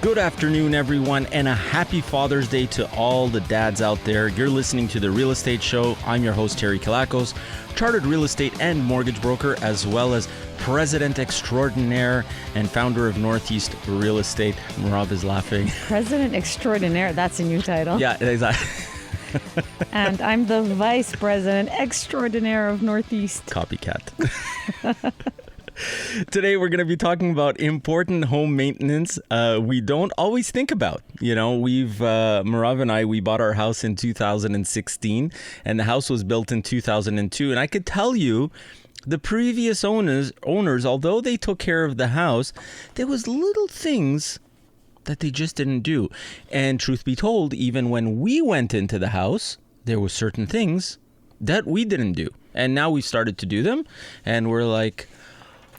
Good afternoon, everyone, and a happy Father's Day to all the dads out there. You're listening to The Real Estate Show. I'm your host, Terry Kilakos, chartered real estate and mortgage broker, as well as president extraordinaire and founder of Northeast Real Estate. Merav is laughing. President extraordinaire, that's a new title. Yeah, exactly. And I'm the vice president extraordinaire of Northeast. Copycat. Today, we're going to be talking about important home maintenance we don't always think about. You know, Merav and I, we bought our house in 2016, and the house was built in 2002. And I could tell you, the previous owners, although they took care of the house, there was little things that they just didn't do. And truth be told, even when we went into the house, there were certain things that we didn't do. And now we started to do them, and we're like,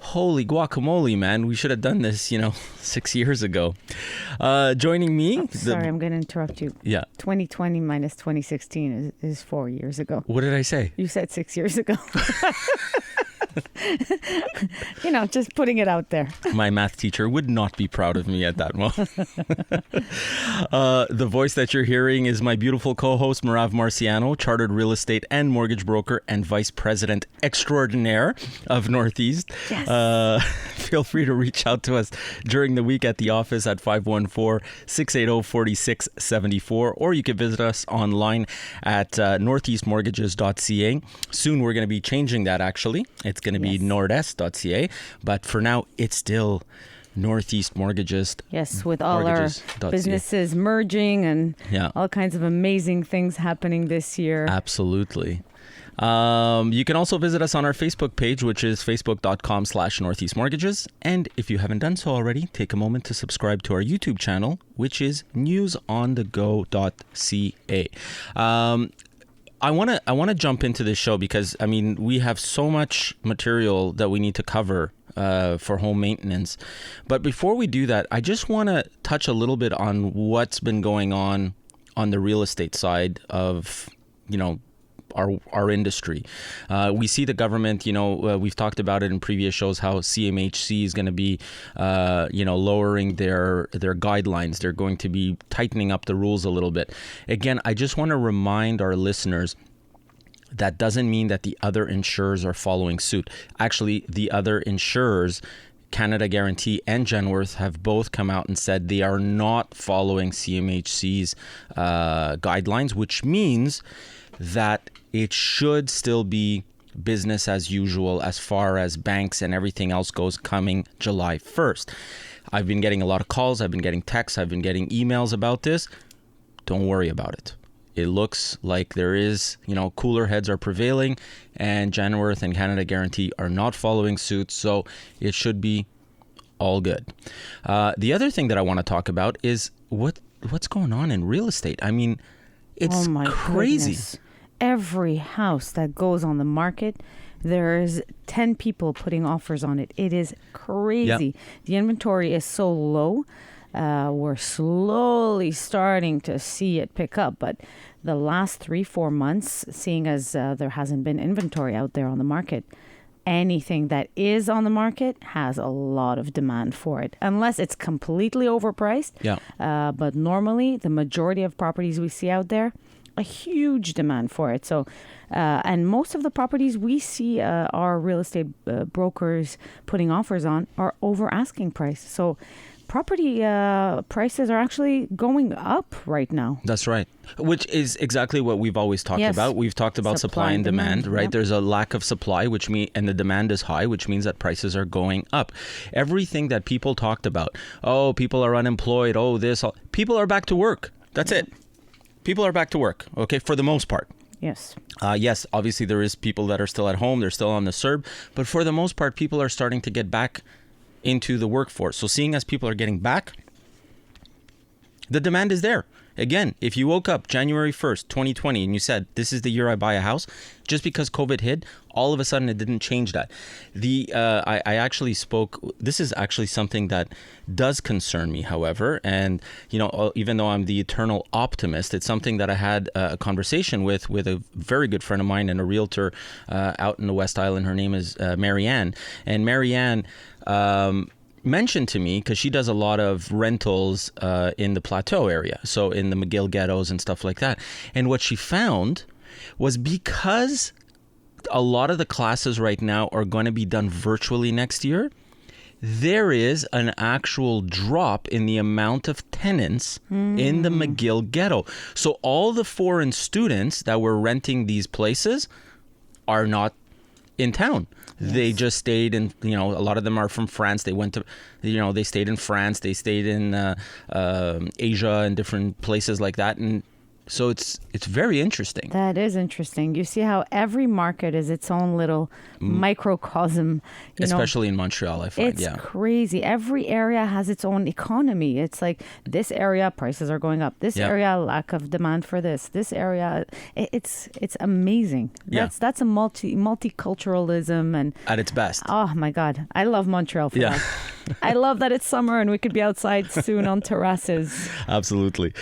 holy guacamole, man. We should have done this, 6 years ago. Joining me... Sorry, I'm going to interrupt you. Yeah. 2020 minus 2016 is 4 years ago. What did I say? You said 6 years ago. Just putting it out there. My math teacher would not be proud of me at that moment. The voice that you're hearing is my beautiful co-host, Merav Marciano, chartered real estate and mortgage broker and vice president extraordinaire of Northeast. Yes. Feel free to reach out to us during the week at the office at 514-680-4674, or you can visit us online at northeastmortgages.ca. Soon we're going to be changing that, actually. It's going to be nordest.ca, but for now, it's still Northeast Mortgages. Yes, with all our businesses merging and all kinds of amazing things happening this year. Absolutely. You can also visit us on our Facebook page, which is facebook.com/Northeast Mortgages. And if you haven't done so already, take a moment to subscribe to our YouTube channel, which is newsonthego.ca. I want to jump into this show because, we have so much material that we need to cover for home maintenance. But before we do that, I just want to touch a little bit on what's been going on the real estate side of, our industry. We see the government, we've talked about it in previous shows, how CMHC is going to be, lowering their guidelines. They're going to be tightening up the rules a little bit. Again, I just want to remind our listeners that doesn't mean that the other insurers are following suit. Actually, the other insurers, Canada Guarantee and Genworth, have both come out and said they are not following CMHC's guidelines, which means that it should still be business as usual as far as banks and everything else goes coming July 1st. I've been getting a lot of calls. I've been getting texts. I've been getting emails about this. Don't worry about it. It looks like there is, cooler heads are prevailing, and Genworth and Canada Guarantee are not following suit, so it should be all good. The other thing that I want to talk about is what's going on in real estate. It's crazy. Goodness. Every house that goes on the market, there's 10 people putting offers on it. It is crazy. Yep. The inventory is so low. We're slowly starting to see it pick up, but the last 3-4 months, seeing as there hasn't been inventory out there on the market, anything that is on the market has a lot of demand for it, unless it's completely overpriced. Yeah. But normally, the majority of properties we see out there, a huge demand for it. So, and most of the properties we see our real estate brokers putting offers on are over asking price. So property prices are actually going up right now. That's right. Which is exactly what we've always talked about. We've talked about supply and demand, right? Yep. There's a lack of supply, and the demand is high, which means that prices are going up. Everything that people talked about, people are unemployed, people are back to work. That's it. People are back to work, okay, for the most part. Yes. Yes, obviously there is people that are still at home. They're still on the CERB. But for the most part, people are starting to get back into the workforce. So seeing as people are getting back, the demand is there. Again, if you woke up January 1st, 2020, and you said, this is the year I buy a house, just because COVID hit, all of a sudden it didn't change that. I actually spoke, this is actually something that does concern me, however, and, even though I'm the eternal optimist, it's something that I had a conversation with a very good friend of mine and a realtor out in the West Island. Her name is Marianne. And Marianne, mentioned to me, because she does a lot of rentals in the Plateau area, so in the McGill ghettos and stuff like that. And what she found was, because a lot of the classes right now are going to be done virtually next year, there is an actual drop in the amount of tenants in the McGill ghetto. So all the foreign students that were renting these places are not in town. Yes. They just stayed in, a lot of them are from France. They went to, they stayed in France. They stayed in Asia and different places like that. And so it's very interesting. That is interesting. You see how every market is its own little microcosm. Especially in Montreal, I find. It's crazy. Every area has its own economy. It's like this area, prices are going up. This area, lack of demand for this. This area, it's amazing. That's a multiculturalism and at its best. Oh my God, I love Montreal for that. I love that it's summer and we could be outside soon on terraces. Absolutely.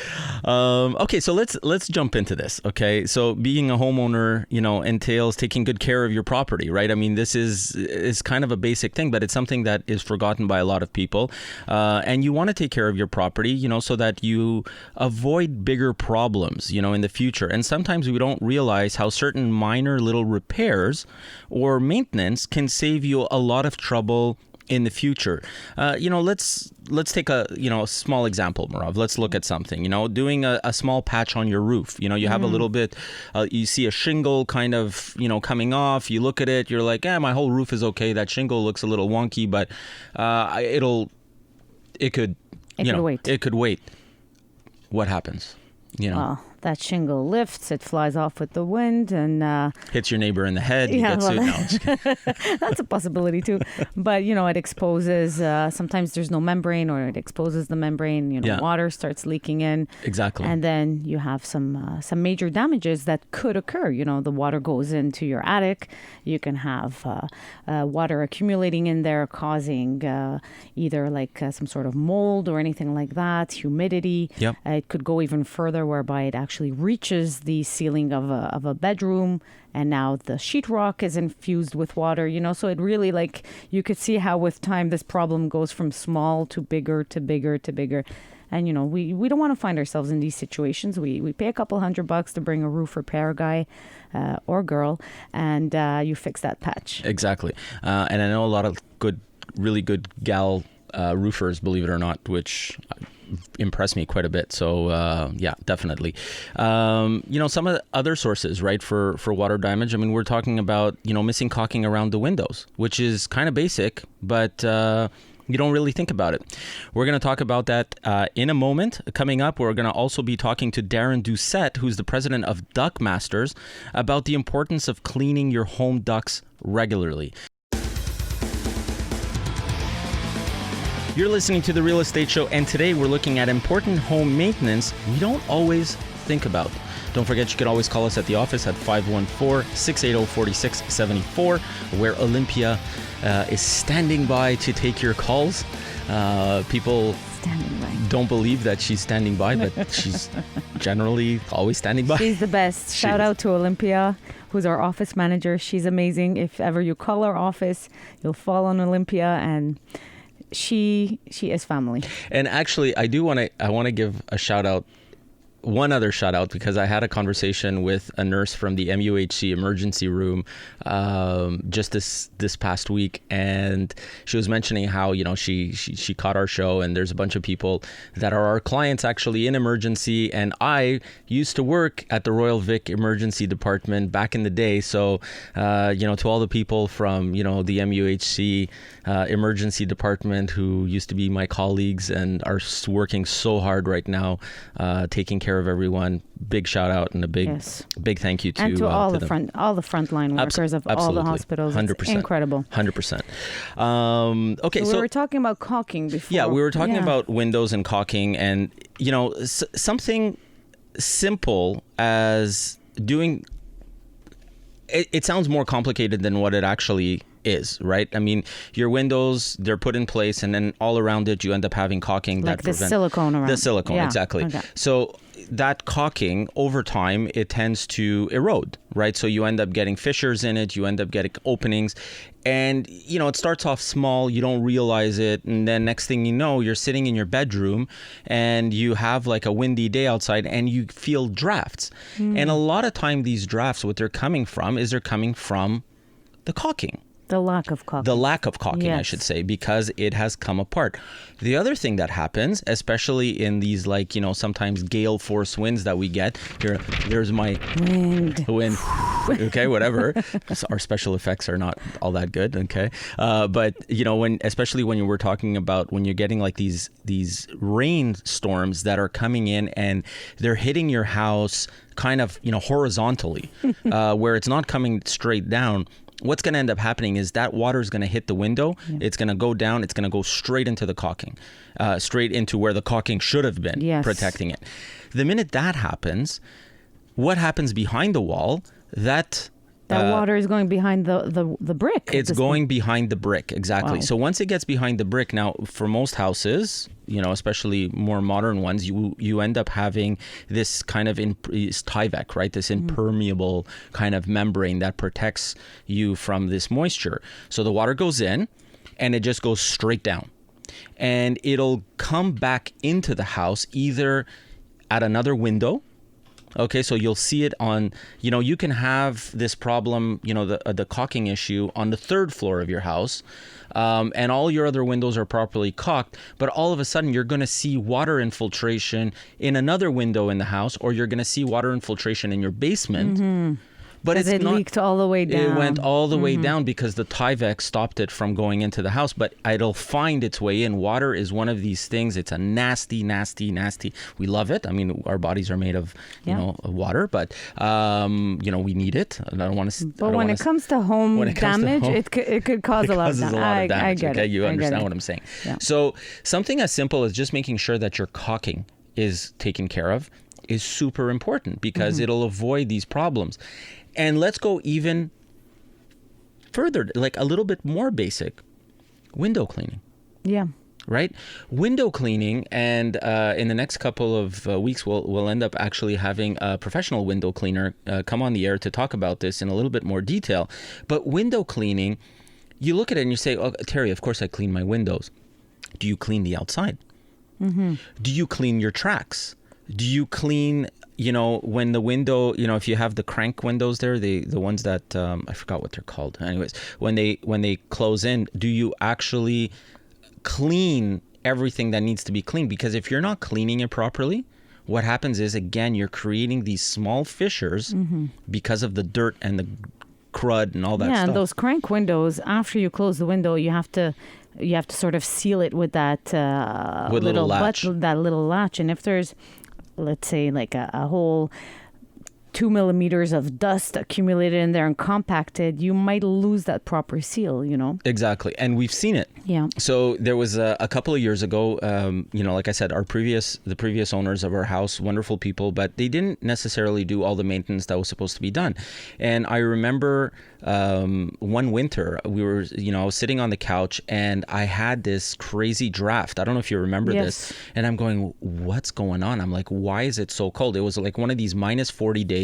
Okay, so let's jump into this. Okay, so being a homeowner, entails taking good care of your property, right? I mean, this is kind of a basic thing, but it's something that is forgotten by a lot of people. And you want to take care of your property, so that you avoid bigger problems, in the future. And sometimes we don't realize how certain minor little repairs or maintenance can save you a lot of trouble in the future. Let's take a small example, Merav. Let's look at something, doing a small patch on your roof. You have a little bit, you see a shingle kind of, coming off. You look at it, you're like, my whole roof is okay. That shingle looks a little wonky, but it could wait. It could wait. What happens? Well, that shingle lifts, it flies off with the wind and hits your neighbor in the head. That's a possibility too. But it exposes, sometimes there's no membrane, or it exposes the membrane, water starts leaking in. Exactly. And then you have some major damages that could occur. The water goes into your attic. You can have water accumulating in there, causing either like some sort of mold or anything like that, humidity. Yep. It could go even further, whereby it actually reaches the ceiling of a bedroom, and now the sheetrock is infused with water, so it really, like, you could see how with time this problem goes from small to bigger to bigger to bigger. And we don't want to find ourselves in these situations. We pay a couple $100 to bring a roof repair guy or girl, and you fix that patch. Exactly. And I know a lot of really good gal roofers, believe it or not, which impressed me quite a bit. So definitely. Some of the other sources, right, for water damage. I mean, we're talking about missing caulking around the windows, which is kind of basic, but you don't really think about it. We're going to talk about that in a moment. Coming up, we're going to also be talking to Darin Doucette, who's the president of Duct Masters, about the importance of cleaning your home ducts regularly. You're listening to The Real Estate Show, and today we're looking at important home maintenance we don't always think about. Don't forget, you can always call us at the office at 514-680-4674, where Olympia is standing by to take your calls. People don't believe that she's standing by, but she's generally always standing by. She's the best. Shout out to Olympia, who's our office manager. She's amazing. If ever you call our office, you'll fall on Olympia, and she is family. And actually, I want to give a shout out, one other shout out, because I had a conversation with a nurse from the MUHC emergency room just this past week, and she was mentioning how she caught our show, and there's a bunch of people that are our clients actually in emergency, and I used to work at the Royal Vic emergency department back in the day. So to all the people from the MUHC emergency department who used to be my colleagues and are working so hard right now taking care of everyone, big shout out and a big thank you to and to all the frontline workers of all the hospitals. 100%. It's incredible. 100%. Okay, so we were talking about caulking before. Yeah, we were talking about windows and caulking, and something simple as doing. It sounds more complicated than what it actually is, right? I mean, your windows, they're put in place, and then all around it, you end up having caulking like the silicone around. The silicone, yeah. exactly. Okay. So that caulking, over time, it tends to erode, right? So you end up getting fissures in it, you end up getting openings, and, you know, it starts off small, you don't realize it, and then next thing you know, you're sitting in your bedroom, and you have like a windy day outside, and you feel drafts. And a lot of time, these drafts, what they're coming from is they're coming from the caulking. The lack of caulking. The lack of caulking, yes. I should say, because it has come apart. The other thing that happens, especially in these, like, you know, sometimes gale force winds that we get. There's my wind. Okay, whatever. So our special effects are not all that good. Okay, but you know, especially when you were talking about when you're getting like these rainstorms that are coming in and they're hitting your house kind of, you know, horizontally, where it's not coming straight down. What's going to end up happening is that water is going to hit the window. Yeah. It's going to go down. It's going to go straight into the caulking, straight into where the caulking should have been, yes. protecting it. The minute that happens, what happens behind the wall? That water is going behind the brick. It's going behind the brick, exactly. Wow. So once it gets behind the brick, now for most houses, you know, especially more modern ones, you end up having this kind of Tyvek, right? This impermeable kind of membrane that protects you from this moisture. So the water goes in and it just goes straight down. And it'll come back into the house either at another window. Okay, so you'll see it on, you know, you can have this problem, you know, the caulking issue on the third floor of your house, and all your other windows are properly caulked, but all of a sudden you're going to see water infiltration in another window in the house, or you're going to see water infiltration in your basement. Mm-hmm. But it leaked all the way down. It went all the way down because the Tyvek stopped it from going into the house. But it'll find its way in. Water is one of these things. It's a nasty, nasty, nasty. We love it. I mean, our bodies are made of, you know, water. But, you know, we need it. And I don't want to... But when it comes to home damage, it could cause a lot of damage. I get it. You understand what I'm saying. Yeah. So something as simple as just making sure that your caulking is taken care of is super important because it'll avoid these problems. And let's go even further, like a little bit more basic. Window cleaning. Yeah. Right? Window cleaning, and in the next couple of weeks, we'll end up actually having a professional window cleaner come on the air to talk about this in a little bit more detail. But window cleaning, you look at it and you say, oh, Terry, of course I clean my windows. Do you clean the outside? Mm-hmm. Do you clean your tracks? Do you clean, you know, when the window, you know, if you have the crank windows there, the ones that, I forgot what they're called. Anyways, when they close in, do you actually clean everything that needs to be cleaned? Because if you're not cleaning it properly, what happens is, again, you're creating these small fissures because of the dirt and the crud and all that stuff. Yeah, and those crank windows, after you close the window, you have to sort of seal it with that little latch. That little latch. And if there's, let's say, like a whole 2 millimeters of dust accumulated in there and compacted, you might lose that proper seal, you know? Exactly. And we've seen it. Yeah. So there was a couple of years ago, you know, like I said, the previous owners of our house, wonderful people, but they didn't necessarily do all the maintenance that was supposed to be done. And I remember one winter, I was sitting on the couch and I had this crazy draft. I don't know if you remember this. And I'm going, what's going on? I'm like, why is it so cold? It was like one of these minus 40 days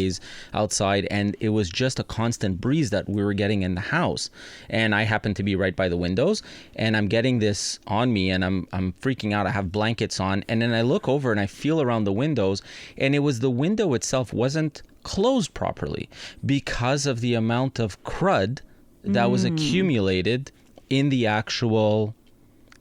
outside, and it was just a constant breeze that we were getting in the house. And I happened to be right by the windows, and I'm getting this on me, and I'm freaking out. I have blankets on, and then I look over and I feel around the windows, and it was the window itself wasn't closed properly because of the amount of crud that was accumulated in the actual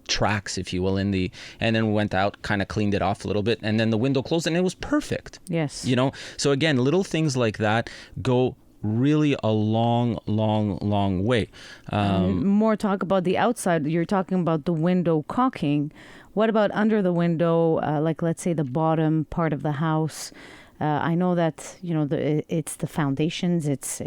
tracks, if you will, and then we went out, kind of cleaned it off a little bit, and then the window closed and it was perfect. Yes. You know, so again, little things like that go really a long, long, long way. More talk about the outside. You're talking about the window caulking. What about under the window, like let's say the bottom part of the house? I know that, you know, it's the foundations. It's.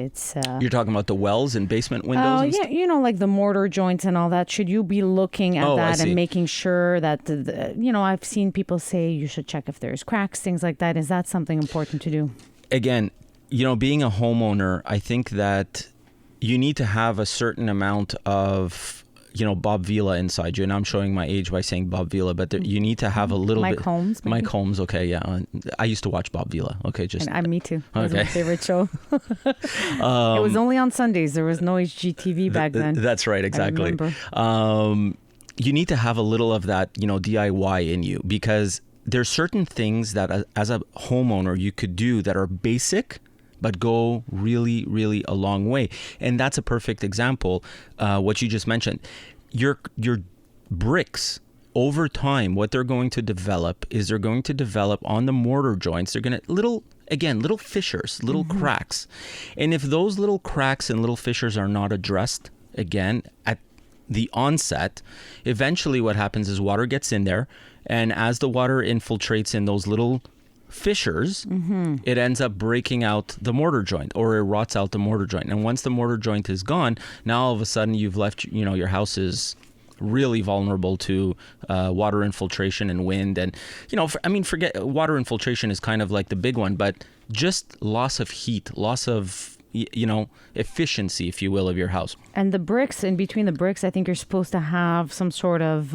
You're talking about the wells and basement windows? Yeah, you know, like the mortar joints and all that. Should you be looking at that and making sure that, you know, I've seen people say you should check if there's cracks, things like that. Is that something important to do? Again, you know, being a homeowner, I think that you need to have a certain amount of, Bob Vila inside you. And I'm showing my age by saying Bob Vila, but you need to have a little Mike bit. Holmes, maybe? Mike Holmes, okay, yeah. I used to watch Bob Vila. Okay, just. And me too. It was Okay. my favorite show. It was only on Sundays. There was no HGTV back then. That's right, exactly. I remember. You need to have a little of that, DIY in you, because there's certain things that as a homeowner you could do that are basic but go really, really a long way. And that's a perfect example, what you just mentioned. Your bricks, over time, what they're going to develop is they're going to develop on the mortar joints. They're going to, little fissures, little cracks. And if those little cracks and little fissures are not addressed, again, at the onset, eventually what happens is water gets in there. And as the water infiltrates in those little fissures, it ends up breaking out the mortar joint, or it rots out the mortar joint. And once the mortar joint is gone, now all of a sudden you've left, your house is really vulnerable to water infiltration and wind. And, forget water infiltration is kind of like the big one, but just loss of heat, loss of, efficiency, if you will, of your house. And the bricks, in between the bricks, I think you're supposed to have some sort of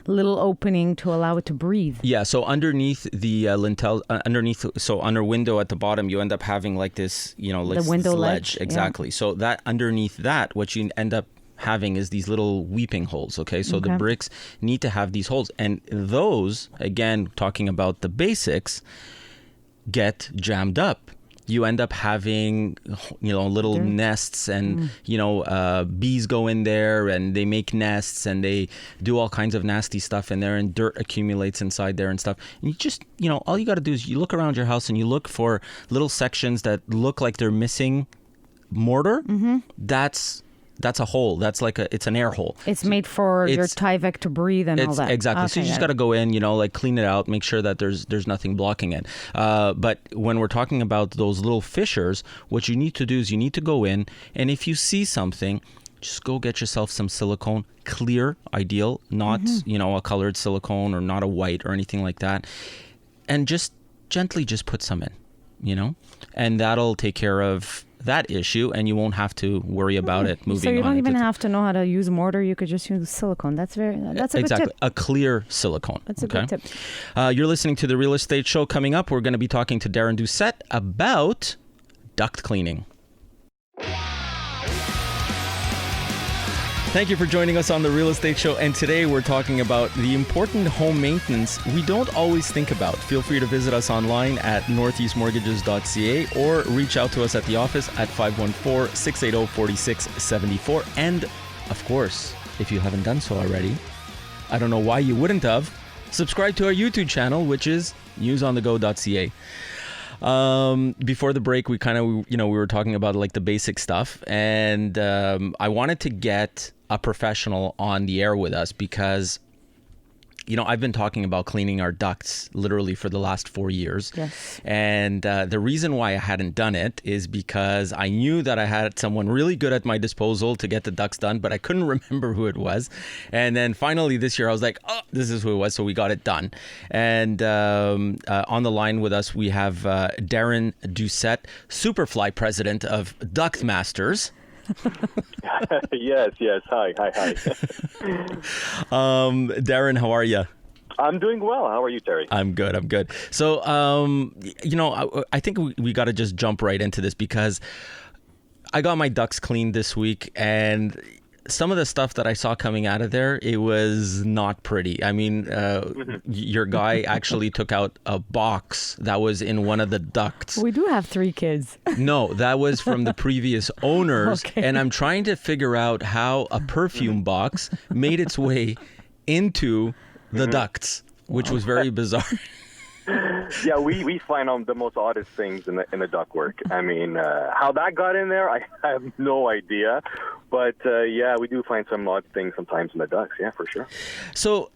little opening to allow it to breathe. Yeah, so underneath the lintel, under window at the bottom, you end up having like this, like the window ledge. Exactly. Yeah. So that underneath that, what you end up having is these little weeping holes. Okay, so the bricks need to have these holes, and those, again, talking about the basics, get jammed up. You end up having, little nests, and, bees go in there and they make nests and they do all kinds of nasty stuff in there, and dirt accumulates inside there and stuff. And you just, all you got to do is you look around your house and you look for little sections that look like they're missing mortar. That's a hole. That's like it's an air hole. It's made for your Tyvek to breathe and all that. Exactly. Okay, so you just got to go in, clean it out, make sure that there's nothing blocking it. But when we're talking about those little fissures, what you need to do is you need to go in, and if you see something, just go get yourself some silicone, clear, ideal, not, a colored silicone or not a white or anything like that. And just gently just put some in, and that'll take care of that issue, and you won't have to worry about it moving on. So you don't even have to know how to use mortar. You could just use silicone. That's a good tip. A clear silicone. That's a good tip. You're listening to The Real Estate Show. Coming up, we're going to be talking to Darin Doucette about duct cleaning. Thank you for joining us on The Real Estate Show, and today we're talking about the important home maintenance we don't always think about. Feel free to visit us online at northeastmortgages.ca or reach out to us at the office at 514-680-4674. And, of course, if you haven't done so already, I don't know why you wouldn't have, subscribe to our YouTube channel, which is newsonthego.ca. Before the break, we were talking about like the basic stuff, and I wanted to get a professional on the air with us because, I've been talking about cleaning our ducts literally for the last 4 years. Yes. And the reason why I hadn't done it is because I knew that I had someone really good at my disposal to get the ducts done, but I couldn't remember who it was. And then finally this year I was like, oh, this is who it was. So we got it done. And on the line with us, we have Darin Doucette, Superfly president of Duct Masters. Yes. Hi. Darin, how are you? I'm doing well. How are you, Terry? I'm good. So, I think we got to just jump right into this because I got my ducts cleaned this week, and some of the stuff that I saw coming out of there, it was not pretty. I mean, your guy actually took out a box that was in one of the ducts. We do have 3 kids. No, that was from the previous owners. Okay. And I'm trying to figure out how a perfume box made its way into the ducts, which was very bizarre. Yeah, we find the most oddest things in the ductwork. I mean, how that got in there, I have no idea. But we do find some odd things sometimes in the ducts. Yeah, for sure. So,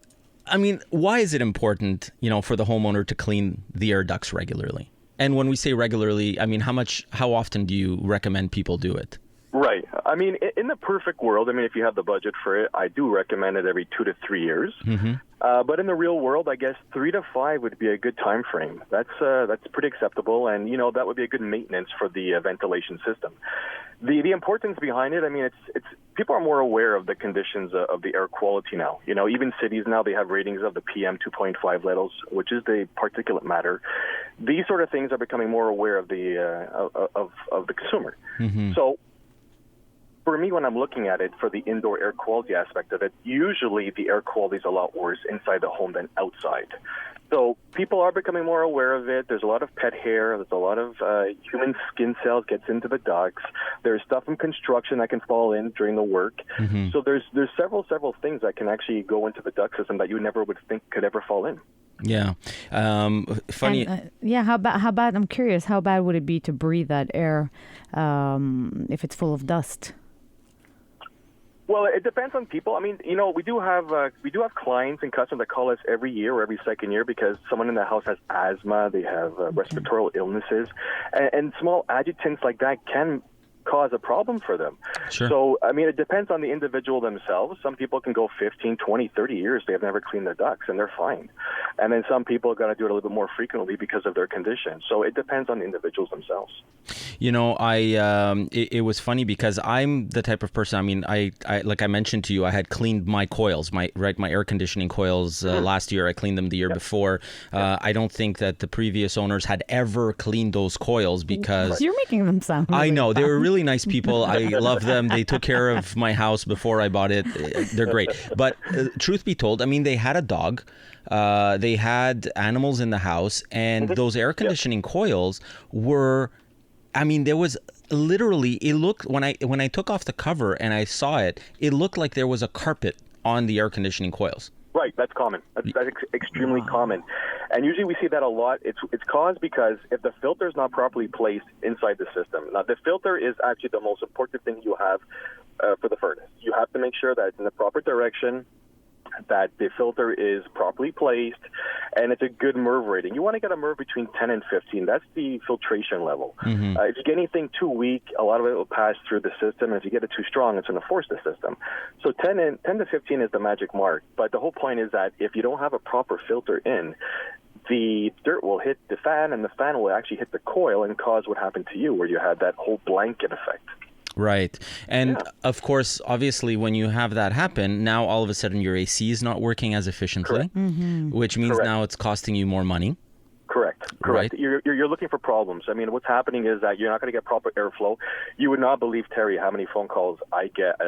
I mean, why is it important, for the homeowner to clean the air ducts regularly? And when we say regularly, I mean, how often do you recommend people do it? Right. I mean, in the perfect world, if you have the budget for it, I do recommend it every 2 to 3 years. But in the real world, I guess 3 to 5 would be a good time frame. That's pretty acceptable, and that would be a good maintenance for the ventilation system. The importance behind it, I mean, it's people are more aware of the conditions of the air quality now. Even cities now, they have ratings of the PM 2.5 levels, which is the particulate matter. These sort of things are becoming more aware of the of the consumer. Mm-hmm. So, for me, when I'm looking at it for the indoor air quality aspect of it, usually the air quality is a lot worse inside the home than outside. So people are becoming more aware of it. There's a lot of pet hair. There's a lot of human skin cells gets into the ducts. There's stuff in construction that can fall in during the work. Mm-hmm. So there's several things that can actually go into the duct system that you never would think could ever fall in. Yeah. Funny. And, how bad? I'm curious. How bad would it be to breathe that air if it's full of dust? Well, it depends on people. I mean, we do have clients and customers that call us every year or every second year because someone in the house has asthma, they have respiratory illnesses, and small adjutants like that can cause a problem for them. Sure. So, I mean, it depends on the individual themselves. Some people can go 15, 20, 30 years. They have never cleaned their ducts, and they're fine. And then some people are going to do it a little bit more frequently because of their condition. So it depends on the individuals themselves. It was funny because I'm the type of person, I mean, I like I mentioned to you, I had cleaned my coils, my air conditioning coils last year. I cleaned them the year before. I don't think that the previous owners had ever cleaned those coils because... You're making them sound really I know. fun. They were really nice people. I love them. They took care of my house before I bought it. They're great. But truth be told, I mean, they had a dog. They had animals in the house. And those air conditioning coils were... I mean, there was literally, it looked, when I took off the cover and I saw it, it looked like there was a carpet on the air conditioning coils. Right, that's common. That's extremely common. And usually we see that a lot. It's caused because if the filter is not properly placed inside the system. Now, the filter is actually the most important thing you have for the furnace. You have to make sure that it's in the proper direction, that the filter is properly placed, and it's a good MERV rating. You want to get a MERV between 10 and 15. That's the filtration level. Mm-hmm. If you get anything too weak, a lot of it will pass through the system. And if you get it too strong, it's going to force the system. So 10 to 15 is the magic mark. But the whole point is that if you don't have a proper filter in, the dirt will hit the fan, and the fan will actually hit the coil and cause what happened to you, where you had that whole blanket effect. Right. And of course, obviously, when you have that happen, now all of a sudden your AC is not working as efficiently, which means now it's costing you more money. Correct. Right. You're looking for problems. I mean, what's happening is that you're not going to get proper airflow. You would not believe, Terry, how many phone calls I get,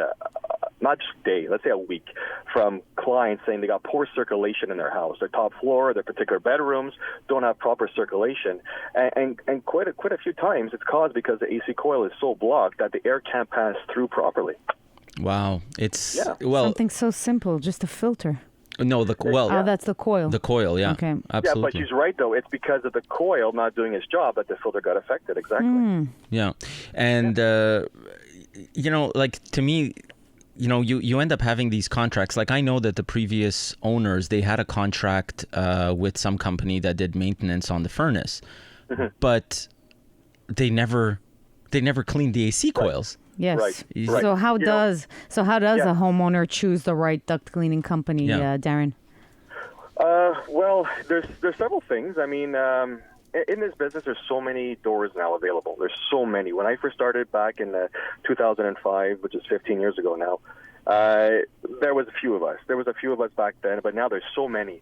not just a day, let's say a week, from clients saying they got poor circulation in their house. Their top floor, their particular bedrooms don't have proper circulation. And quite a few times it's caused because the AC coil is so blocked that the air can't pass through properly. Wow. It's, something so simple, just a filter. No, that's the coil. The coil, yeah. Okay. Absolutely. Yeah, but she's right, though. It's because of the coil not doing its job that the filter got affected. Exactly. Yeah. And, like, to me, you end up having these contracts. Like, I know that the previous owners, they had a contract with some company that did maintenance on the furnace, but they never cleaned the AC coils. Yes. Right. So how does a homeowner choose the right duct cleaning company, Darin? Well, there's several things. I mean, in this business, there's so many doors now available. There's so many. When I first started back in 2005, which is 15 years ago now, there was a few of us. There was a few of us back then, but now there's so many.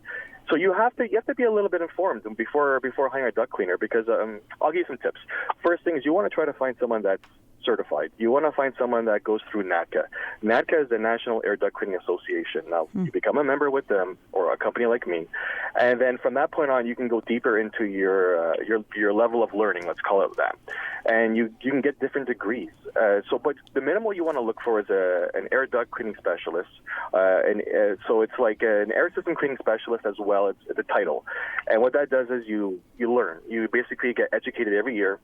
So you have to be a little bit informed before hiring a duct cleaner, because I'll give you some tips. First thing is you want to try to find someone that's certified. You want to find someone that goes through NADCA. NADCA is the National Air Duct Cleaning Association. Now, you become a member with them or a company like me, and then from that point on, you can go deeper into your level of learning. Let's call it that, and you can get different degrees. But the minimal you want to look for is an air duct cleaning specialist, so it's like an air system cleaning specialist as well. It's a title, and what that does is you learn. You basically get educated every year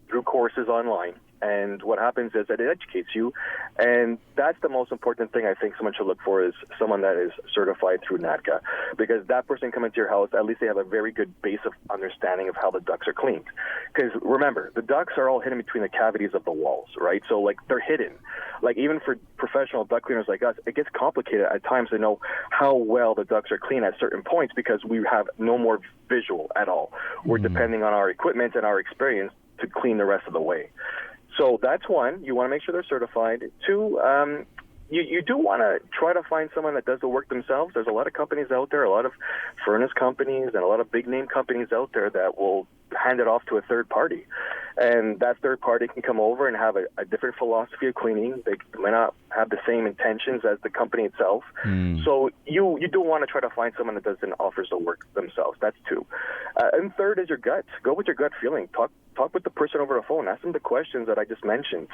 through courses online. And what happens is that it educates you. And that's the most important thing I think someone should look for, is someone that is certified through NADCA. Because that person coming to your house, at least they have a very good base of understanding of how the ducts are cleaned. Because remember, the ducts are all hidden between the cavities of the walls, right? So, like, they're hidden. Like, even for professional duct cleaners like us, it gets complicated at times to know how well the ducts are clean at certain points, because we have no more visual at all. We're depending on our equipment and our experience to clean the rest of the way. So that's one. You want to make sure they're certified. Two, you do want to try to find someone that does the work themselves. There's a lot of companies out there, a lot of furnace companies and a lot of big name companies out there that will hand it off to a third party. And that third party can come over and have a different philosophy of cleaning. They might not have the same intentions as the company itself. So you do want to try to find someone that doesn't offers the work themselves. That's two. And third is your gut. Go with your gut feeling. Talk with the person over the phone. Ask them the questions that I just mentioned,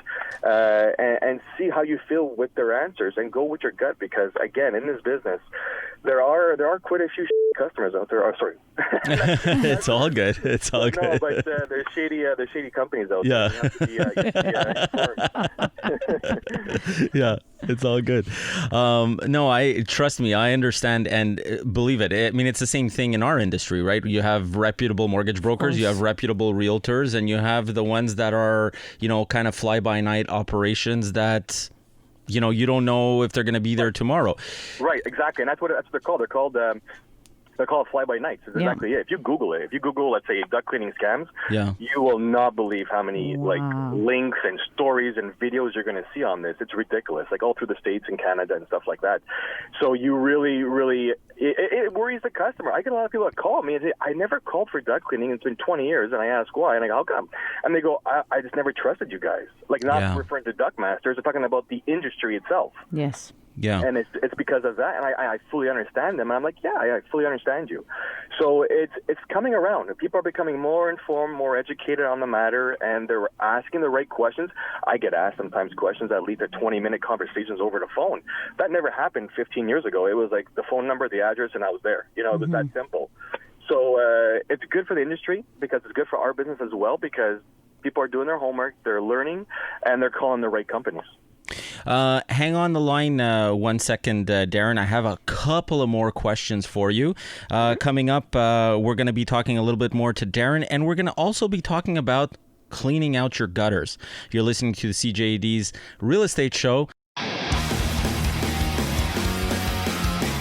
and see how you feel with their answers. And go with your gut, because again, in this business, there are quite a few customers out there. Oh, sorry. It's all good. It's all good. No, but there's shady companies out there. You have to be, yeah, it's all good. No, trust me, I understand and believe it. I mean, it's the same thing in our industry, right? You have reputable mortgage brokers, you have reputable realtors, and you have the ones that are, kind of fly-by-night operations that, you don't know if they're going to be there tomorrow. Right, exactly, and that's what they're called. They're called fly-by-nights. That's exactly it. If you Google, let's say, duct cleaning scams, you will not believe how many links and stories and videos you're going to see on this. It's ridiculous, like all through the States and Canada and stuff like that. So you really, it worries the customer. I get a lot of people that call me and say, I never called for duct cleaning. It's been 20 years. And I ask why. And I go, how come? And they go, I just never trusted you guys. Like, not referring to Duct Masters. They're talking about the industry itself. Yes. Yeah. And it's because of that, and I fully understand them. And I'm like, I fully understand you. So it's coming around. People are becoming more informed, more educated on the matter, and they're asking the right questions. I get asked sometimes questions that lead to 20-minute conversations over the phone. That never happened 15 years ago. It was like the phone number, the address, and I was there. It was that simple. So it's good for the industry, because it's good for our business as well, because people are doing their homework, they're learning, and they're calling the right companies. Hang on the line 1 second, Darin. I have a couple of more questions for you. Coming up, we're going to be talking a little bit more to Darin, and we're going to also be talking about cleaning out your gutters. You're listening to the CJAD's Real Estate Show.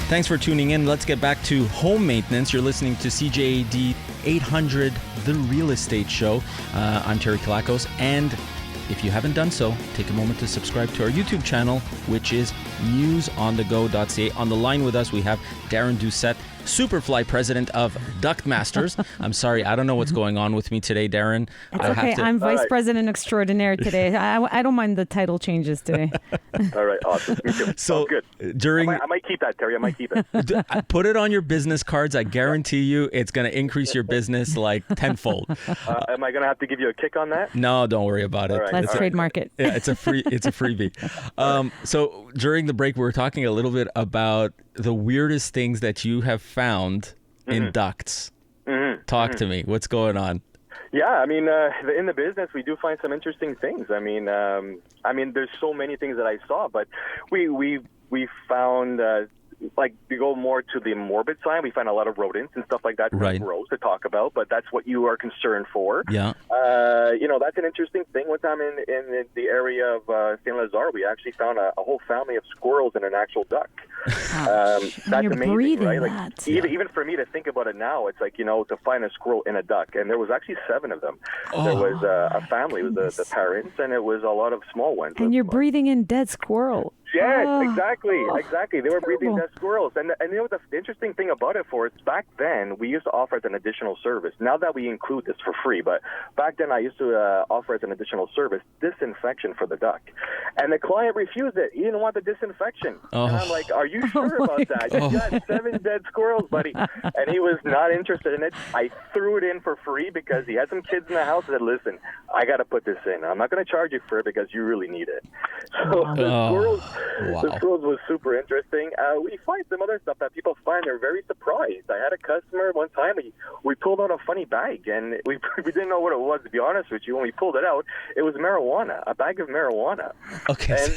Thanks for tuning in. Let's get back to home maintenance. You're listening to CJAD 800, The Real Estate Show. I'm Terry Kilakos, and if you haven't done so, take a moment to subscribe to our YouTube channel, which is newsonthego.ca. On the line with us, we have Darin Doucette, Superfly president of Duct Masters. I'm sorry, I don't know what's going on with me today, Darin. It's okay. I'm vice president extraordinaire today. I don't mind the title changes today. All right, awesome. Me too. So good. I might keep that, Terry. I might keep it. Put it on your business cards. I guarantee you it's going to increase your business like tenfold. Am I going to have to give you a kick on that? No, don't worry about it. Right. Let's trademark it. Yeah, it's a freebie. So during the break, we were talking a little bit about the weirdest things that you have found in ducts. Talk to me. What's going on? Yeah, I mean, in the business, we do find some interesting things. I mean, there's so many things that I saw, but we found like to go more to the morbid side. We find a lot of rodents and stuff like that. Right. Gross to talk about, but that's what you are concerned for. Yeah. That's an interesting thing. One time in the area of Saint Lazare, we actually found a whole family of squirrels in an actual duct. That's amazing, right? Like even for me to think about it now, it's like, to find a squirrel in a duct, and there was actually 7 of them. There was a family, it was the parents, and it was a lot of small ones. And you're breathing in dead squirrel. Yes, exactly. They were breathing dead squirrels. And the interesting thing about it back then, we used to offer as an additional service. Now that we include this for free, but back then I used to offer as an additional service disinfection for the duct. And the client refused it. He didn't want the disinfection. And I'm like, are you sure about that? You got 7 dead squirrels, buddy. And he was not interested in it. I threw it in for free because he had some kids in the house and said, listen, I got to put this in. I'm not going to charge you for it because you really need it. So the Wow. This was super interesting. We find some other stuff that people find they're very surprised. I had a customer one time, we pulled out a funny bag, and we didn't know what it was, to be honest with you. When we pulled it out, it was marijuana, a bag of marijuana. Okay.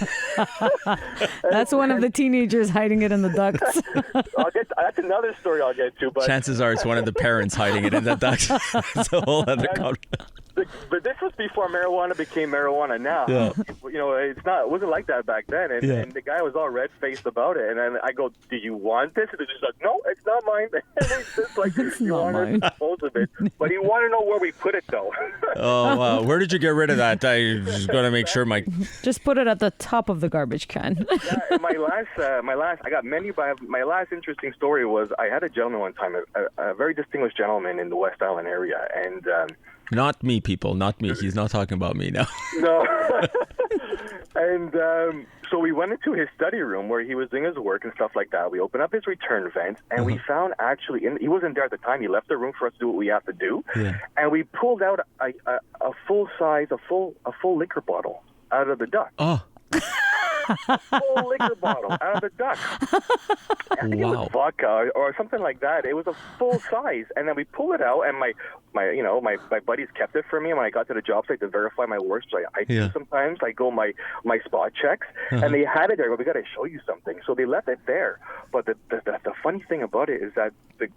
That's one of the teenagers hiding it in the ducts. That's another story I'll get to. But chances are it's one of the parents hiding it in the ducts. It's a whole other But this was before marijuana became marijuana now. Yeah. It wasn't like that back then. And the guy was all red-faced about it. And then I go, do you want this? And he's just like, no, it's not mine. And he's just like, you want to dispose of it. But he wanted to know where we put it, though. Oh, wow. Where did you get rid of that? I'm just going to make sure Just put it at the top of the garbage can. Yeah, I got many, but my last interesting story was I had a gentleman one time, a very distinguished gentleman in the West Island area. And not me, people, not me. He's not talking about me now. No. And so we went into his study room where he was doing his work and stuff like that. We opened up his return vent, and we found actually, he wasn't there at the time. He left the room for us to do what we have to do. Yeah. And we pulled out a full liquor bottle out of the duct. Oh. Full liquor bottle out of the duct. I think it was vodka or something like that. It was a full size, and then we pulled it out, and my buddies kept it for me. And when I got to the job site to verify my work, so I do sometimes I go my spot checks, and they had it there. But we got to show you something, so they left it there. But the funny thing about it is that the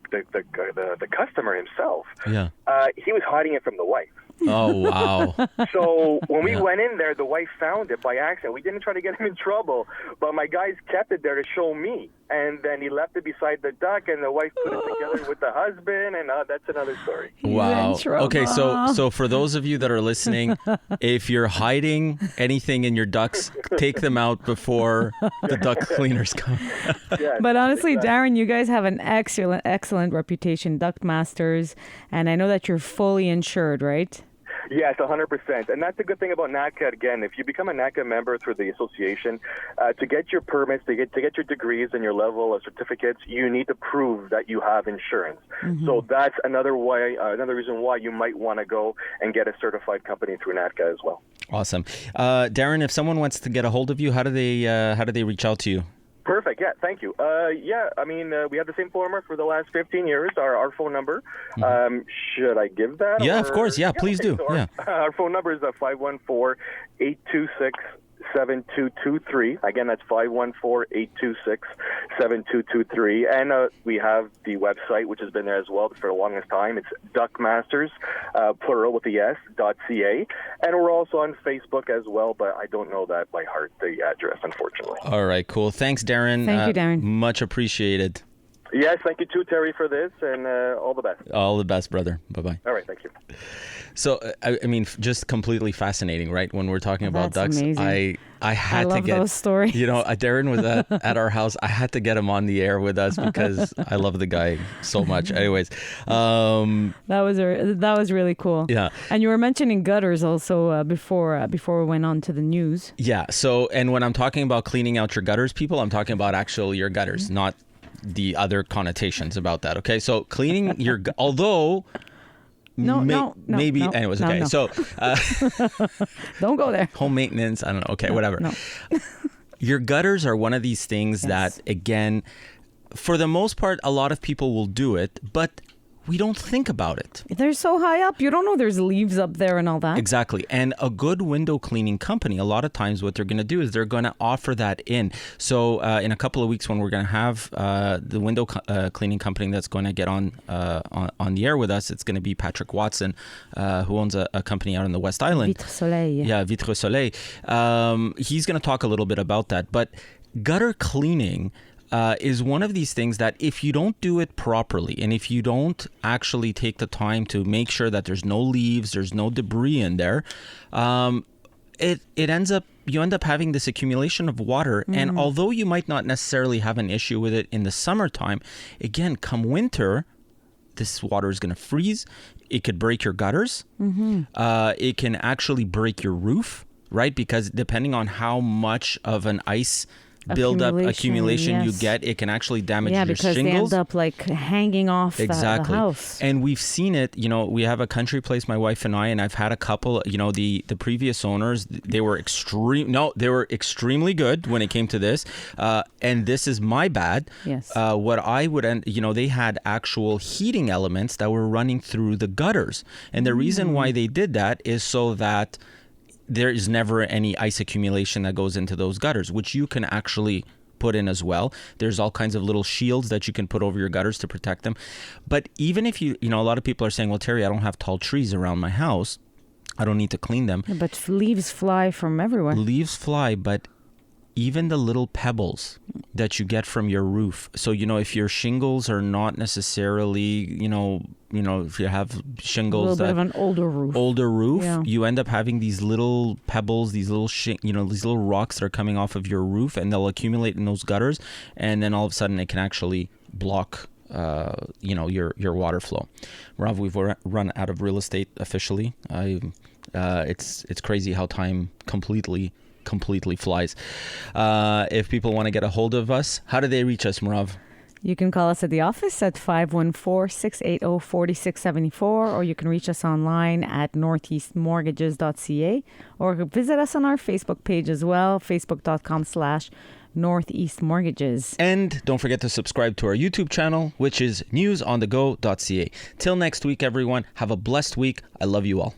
customer himself, he was hiding it from the wife. Oh, wow. So when we went in there, the wife found it by accident. We didn't try to get him in trouble, but my guys kept it there to show me. And then he left it beside the duct, and the wife put it together with the husband, and that's another story. Wow. Okay, so for those of you that are listening, if you're hiding anything in your ducts, take them out before the duct cleaners come. But honestly, Darin, you guys have an excellent reputation, Duct Masters, and I know that you're fully insured, right? Yes, 100%. And that's the good thing about NACA. Again, if you become a NACA member through the association, to get your permits, to get your degrees and your level of certificates, you need to prove that you have insurance. Mm-hmm. So that's another reason why you might want to go and get a certified company through NACA as well. Awesome. Darin, if someone wants to get a hold of you, how do they reach out to you? Perfect. Yeah, thank you. We have the same phone number for the last 15 years, our phone number. Should I give that? Yeah, of course. Yeah, please do. So our phone number is 514-826-7223. Again, that's 514-826-7223. And we have the website, which has been there as well for the longest time. It's Duct Masters, plural with the S.ca. And we're also on Facebook as well, but I don't know that by heart, the address, unfortunately. All right, cool. Thanks, Darin. Thank you, Darin. Much appreciated. Yes, thank you too, Terry, for this, and all the best. All the best, brother. Bye-bye. All right, thank you. So, I mean, just completely fascinating, right? When we're talking about ducks, amazing. I had to get those stories. Darin was at our house. I had to get him on the air with us because I love the guy so much. Anyways, that was really cool. Yeah, and you were mentioning gutters also before we went on to the news. Yeah. So, and when I'm talking about cleaning out your gutters, people, I'm talking about actual your gutters, not the other connotations about that. Okay, so cleaning your although. Maybe. Anyways, okay. So, don't go there. Home maintenance. I don't know. Okay, whatever. No. Your gutters are one of these things that, again, for the most part, a lot of people will do it, but we don't think about it. They're so high up. You don't know there's leaves up there and all that. Exactly. And a good window cleaning company, a lot of times what they're going to do is they're going to offer that in. So in a couple of weeks when we're going to have the window cleaning company that's going to get on the air with us, it's going to be Patrick Watson, who owns a company out in the West Island. Vitre Soleil. Yeah, Vitre Soleil. He's going to talk a little bit about that. But gutter cleaning is one of these things that if you don't do it properly and if you don't actually take the time to make sure that there's no leaves, there's no debris in there, you end up having this accumulation of water. Mm-hmm. And although you might not necessarily have an issue with it in the summertime, again, come winter, this water is going to freeze. It could break your gutters. Mm-hmm. It can actually break your roof, right? Because depending on how much of an ice build-up accumulation you yes. get, it can actually damage your because shingles. they end up like hanging off the house. And we've seen it, we have a country place, my wife and I, and I've had a couple, the previous owners, they were extremely good when it came to this. And this is my bad. Yes. What I would end, they had actual heating elements that were running through the gutters. And the reason why they did that is so that there is never any ice accumulation that goes into those gutters, which you can actually put in as well. There's all kinds of little shields that you can put over your gutters to protect them. But even if a lot of people are saying, well, Terry, I don't have tall trees around my house, I don't need to clean them. But leaves fly from everywhere. Leaves fly, but even the little pebbles that you get from your roof. So, if your shingles are not necessarily, if you have shingles, a little bit of an older roof, you end up having these little pebbles, these little, these little rocks that are coming off of your roof, and they'll accumulate in those gutters. And then all of a sudden it can actually block, your water flow. Merav, we've run out of real estate officially. It's crazy how time completely flies. If people want to get a hold of us, how do they reach us, Merav? You can call us at the office at 514-680-4674, or you can reach us online at northeastmortgages.ca, or visit us on our Facebook page as well, facebook.com/northeastmortgages. And don't forget to subscribe to our YouTube channel, which is newsonthego.ca. Till next week, everyone, have a blessed week. I love you all.